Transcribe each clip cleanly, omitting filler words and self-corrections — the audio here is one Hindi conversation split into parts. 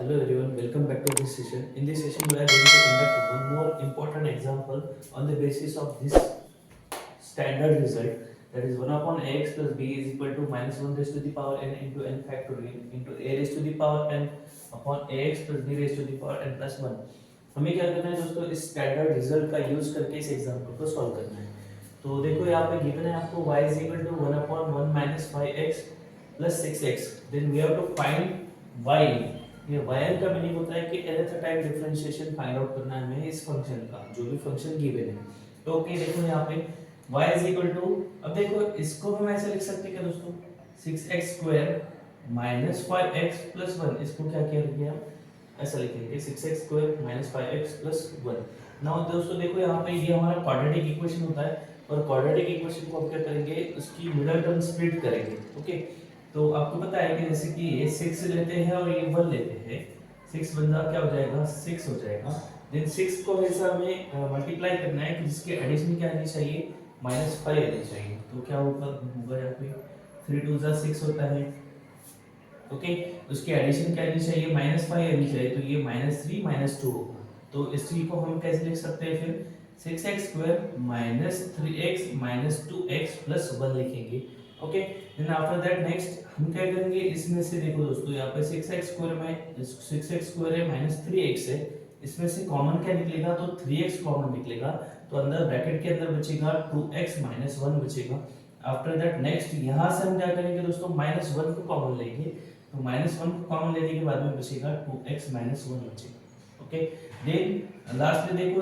Hello everyone, welcome back to this session. In this session, we are going to conduct one more important example on the basis of this standard result, that is 1 upon ax plus b is equal to minus 1 raised to the power n into n factorial into a raised to the power n upon ax plus b raised to the power n plus 1. हमें क्या करना है दोस्तों, इस स्टैंडर्ड रिजल्ट का यूज करके इस एग्जांपल को सॉल्व करना है। तो देखो यहाँ पे गिवन है आपको y is equal to 1 upon 1 minus 5x plus 6x, then we have to find y। ये y का मीनिंग होता है कि nth time differentiation find out करना है हमें इस फंक्शन का, जो भी फंक्शन गिवन है। तो ओके, देखो यहाँ पे y is equal to, अब देखो इसको हम ऐसे लिख सकते हैं क्या दोस्तों, 6x square minus 5x plus 1, इसको क्या किया गया, ऐसा लिखेंगे 6x square minus 5x plus 1। Now दोस्तों देखो यहाँ पे ये हमारा क्वाड्रेटिक इक्वेशन होता है, और क्वाड्रेटिक इक्वेशन को हम क्या करेंगे, उसकी मिडिल टर्म स्प्लिट करेंगे। ओके, तो आपको पता है कि जैसे कि ये 6 लेते हैं और ये 1 लेते हैं, 6 बंदा क्या हो जाएगा, 6 हो जाएगा। देन 6 को ऐसा हमें मल्टीप्लाई करना है कि जिसके एडिशन क्या आनी चाहिए, -5 आनी चाहिए। तो क्या होगा यहाँ पे 3 2 जा 6 होता है। ओके, उसकी एडिशन क्या आनी चाहिए, -5 आनी चाहिए, तो ये -3 -2 होगा। तो इस चीज को हम कैसे लिख सकते हैं फिर, 6x square minus 3x 2x plus 1 लिखेंगे। Okay, then after that next हम क्या करेंगे, इसमें से देखो दोस्तों यहाँ पे 6x स्क्वायर में 6x स्क्वायर है माइनस 3x है, इसमें से कॉमन क्या निकलेगा, तो 3x कॉमन निकलेगा, तो अंदर ब्रैकेट के अंदर बचेगा 2x माइनस 1 बचेगा। आफ्टर दैट नेक्स्ट यहाँ से हम क्या करेंगे दोस्तों, -1 को कॉमन लेंगे, तो -1 को कॉमन लेने के बाद में बचेगा 2x माइनस 1 बचेगा। ओके, देन लास्ट में देखो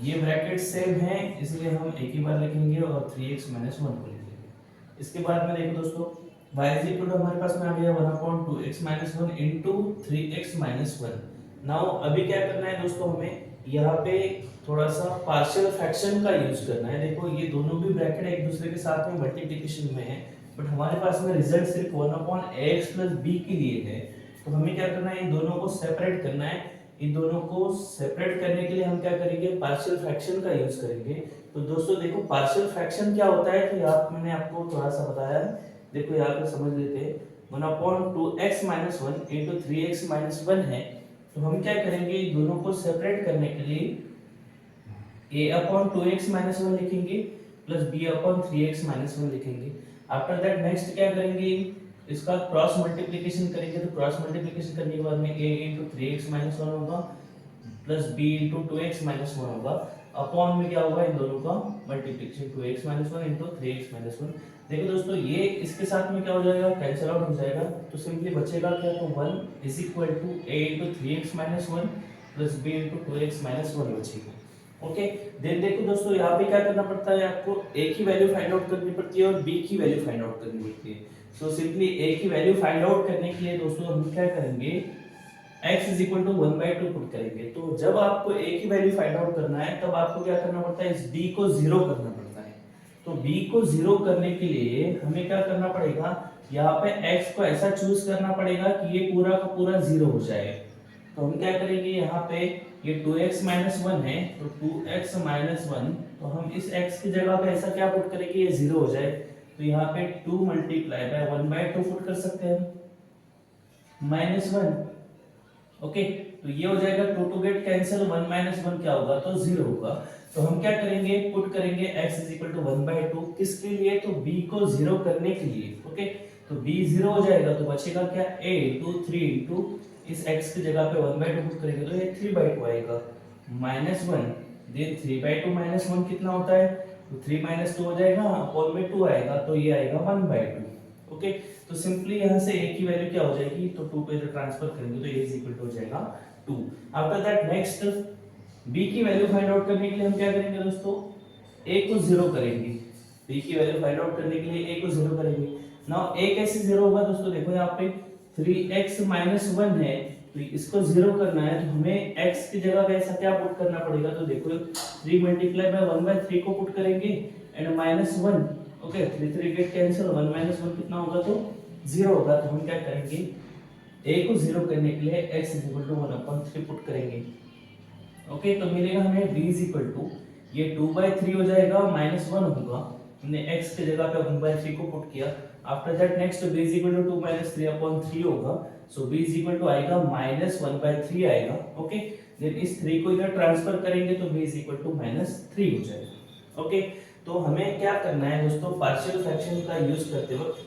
ये ब्रैकेट सेम है, इसलिए हम एक ही बार लिखेंगे और 3x माइनस 1 को लिखेंगे। इसके बाद में देखो दोस्तों y is equal to हमारे पास में आ गया 1/2x minus 1 into 3x minus 1। Now अभी क्या करना है दोस्तों, हमें यहाँ पे थोड़ा सा पार्शियल फ्रैक्शन का यूज करना है। देखो ये दोनों भी ब्रैकेट एक दूसरे के साथ में मल्टीप्लिकेशन में है, बट हमारे पास में रिजल्ट सिर्फ 1/ax प्लस b के लिए है। तो हमें क्या करना है, इन दोनों को सेपरेट करना है। इन दोनों को सेपरेट करने के लिए हम क्या करेंगे, पार्शियल फ्रैक्शन का यूज करेंगे। तो दोस्तों देखो पार्शियल फ्रैक्शन क्या होता है, तो यहाँ मैंने आपको थोड़ा सा बताया है, देखो यहाँ पे समझ लेते हैं। 1/2x minus 1 into 3x minus 1 है, तो हम क्या करेंगे, दोनों को सेपरेट करने के लिए a/2x माइनस 1 लिखेंगे प्लस b/3x माइनस 1 लिखेंगे। आफ्टर दैट नेक्स्ट क्या करेंगे, इसका क्रॉस मल्टीप्लिकेशन करेंगे, तो क्रॉस मल्टीप्लिकेशन करने के बाद में a इंटू 3x माइनस 1 होगा plus b into 2x minus 1 होगा। अपॉन में क्या होगा, इन दोनों का multiplication 2x minus 1 into 3x minus 1। देखो दोस्तों ये इसके साथ में क्या हो जाएगा, कैंसिल आउट हो जाएगा, तो सिंपली बचेगा क्या, तो 1 is equal to a into 3x minus 1 plus b into 2x minus 1 बचेगा। ओके, देन देखो दोस्तों यहाँ पे क्या करना पड़ता है, आपको a की वैल्यू फाइंड आउट करनी पड़ती है और b की वैल्यू फाइंड आउट करनी पड़ती है। सो सिंपली a की वैल्यू फाइंड आउट करने के लिए दोस्तों हम क्या करेंगे, x is equal to 1/2 put करेंगे। तो जब आपको a की वैल्यू फाइंड आउट करना है, तब आपको क्या करना पड़ता है, इस b को 0 करना पड़ता है। तो b को 0 करने के लिए हमें क्या करना पड़ेगा, यहाँ पे x को ऐसा चूज करना पड़ेगा कि ये पूरा का पूरा 0 हो जाए। तो हम क्या करेंगे, यहाँ पे ये 2x माइनस 1 है, तो 2x माइनस 1, तो हम इस x की जगह पे ऐसा क्या पुट करेंगे, ये 0 हो जाए। तो यहाँ पे 2 मल्टीप्लाई बाय 1/2 पुट कर सकते हैं -1। ओके, तो ये हो जाएगा 2 टू गेट कैंसिल, 1 माइनस 1 क्या होगा, तो 0 होगा। तो हम क्या करेंगे, पुट करेंगे x इज इक्वल टू 1/2, किसके लिए, तो b को 0 करने के लिए। ओके, तो b 0 हो जाएगा, तो बचेगा क्या, a इंटू 3 इंटू इस x की जगह पे 1/2 पुट करेंगे, तो ये 3/2 आएगा -1। देन 3/2 माइनस 1 कितना होता है, तो 3 माइनस 2 हो जाएगा, अपॉन में 2 आएगा, तो ये आएगा 1/2। ओके, तो सिंपली यहाँ से a की वैल्यू क्या हो जाएगी, तो 2 पे ट्रांसफर करेंगे तो a इज इक्वल टू हो जाएगा 2। आफ्टर दैट नेक्स्ट b की वैल्यू फाइंड आउट करने के लिए हम क्या करेंगे दोस्तों, a को 0 करेंगे। b की वैल्यू फाइंड आउट करने के लिए a को 0 करेंगे। नाउ a कैसे 0 होगा दोस्तों, देखो यहाँ पे 3x माइनस 1 है, तो इसको 0 करना है, तो हमें x की जगह पे ऐसा क्या पुट करना पड़ेगा, तो देखो 3 मल्टीप्लाई बाय 1/3 को पुट करेंगे and -1। Okay, 3 3 get cancel, 1 minus 1 कितना होगा, तो 0 होगा। तो हम क्या करेंगे, a को 0 करने के लिए x is equal to 1/3 put करेंगे। ओके, तो मिलेगा हमें b इज इक्वल टू, ये 2/3 हो जाएगा, -1 होगा, हमने x की जगह पे 1/3 को पुट किया, after that next b is equal to 2 minus 3 upon 3 होगा, so b is equal to आएगा माइनस 1/3 आएगा। ओके, देन इस 3 को इधर ट्रांसफर करेंगे तो b is equal to minus 3 हो जाएगा। ओके, तो हमें क्या करना है दोस्तों, पार्शियल फ्रैक्शन का यूज करते वक्त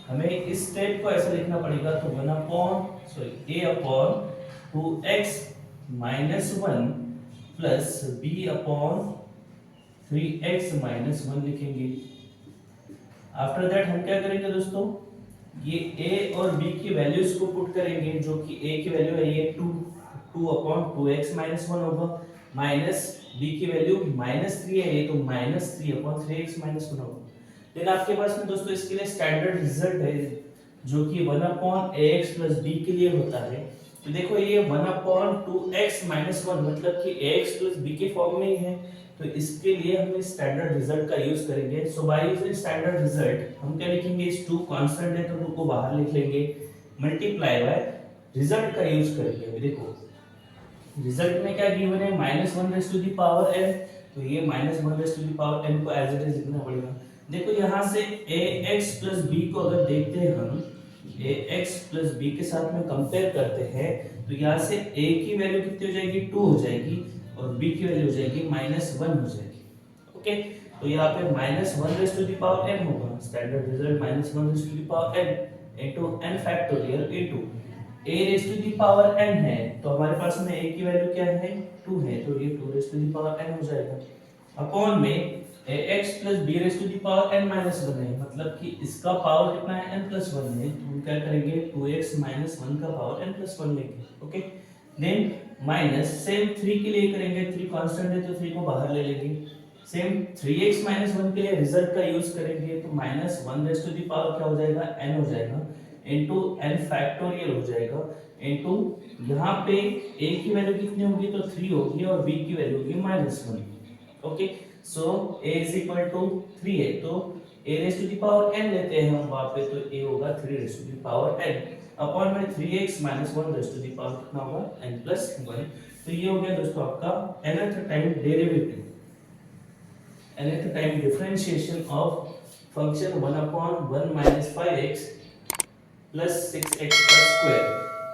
हमें इस स्टेप को ऐसा लिखना पड़ेगा, तो 1 upon a upon 2x minus 1 plus b upon 3x minus 1 लिखेंगे। आफ्टर दैट हम क्या करेंगे दोस्तों, ये a और b की वैल्यूज को पुट करेंगे, जो कि a की वैल्यू है ये 2 अपॉन 2x माइनस 1 होगा, माइनस b की वैल्यू माइनस 3 है ये, तो माइनस 3 अपॉन 3x माइनस 1 होगा। देन आपके पास में दोस्तों इसके लिए स्टैंडर्ड रिजल्ट है, जो कि 1 अपॉन ax प्लस b के लिए होता है। तो देखो ये 1 अपॉन 2x माइनस 1 मतलब कि ax प्लस b के फॉर्म में ही है, तो इसके लिए हम इस स्टैंडर्ड रिजल्ट का यूज करेंगे। सो बाय यूजिंग स्टैंडर्ड रिजल्ट हम क्या लिखेंगे, इस 2 कांस्टेंट है तो 2 को बाहर लिख लेंगे, मल्टीप्लाई बाय रिजल्ट का यूज करेंगे। अभी देखो रिजल्ट में क्या गिवन है, minus 1 raise to the power n, तो ये minus 1 raise to the power n को एज इट इज लिखना पड़ेगा। देखो यहाँ से ax प्लस b को अगर देखते हैं हम, ax प्लस b के साथ में कंपेयर करते हैं, तो यहाँ से a की वैल्यू कितनी हो जाएगी, 2 हो जाएगी, और b की वैल्यू हो जाएगी माइनस 1 हो जाएगी। ओके, तो यहाँ पे minus 1 raise to the power n होगा, standard result minus 1 raise to the power n into n factorial into a raise to the power n है, तो हमारे पास में a की वैल्यू क्या है, 2 है, तो ये 2 raise to the power n हो जाएगा, अपॉन में ax plus b raise to the power n minus 1 है, मतलब कि इसका पावर कितना है, n प्लस 1 है, तो हम क्या करेंगे 2x माइनस 1 का पावर n प्लस 1 लेंगे। ओके, देन माइनस सेम 3 के लिए करेंगे, 3 कांस्टेंट है तो 3 को बाहर ले लेंगे, सेम 3x माइनस 1 के लिए रिजल्ट का यूज करेंगे, तो minus 1 raise to the power क्या हो जाएगा, n हो जाएगा, इनटू n फैक्टोरियल हो जाएगा, इनटू यहाँ पे a की वैल्यू कितनी होगी, तो 3 होगी, और b की वैल्यू होगी minus 1। Okay, so a is equal to 3 है, तो a raise to the power n लेते हैं हम वहां पे, तो a होगा 3 raise to the power n upon में 3x minus 1 raise to the power कितना होगा, n प्लस 1। तो ये हो गया दोस्तों आपका nth time derivative, nth time differentiation of function 1 upon 1 minus 5x plus 6x का स्क्वायर,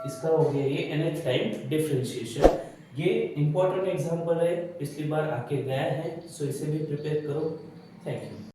इसका हो गया ये nth टाइम डिफरेंशिएशन। ये इंपॉर्टेंट एग्जांपल है, पिछली बार आके गया है, सो इसे भी प्रिपेयर करो। Thank you.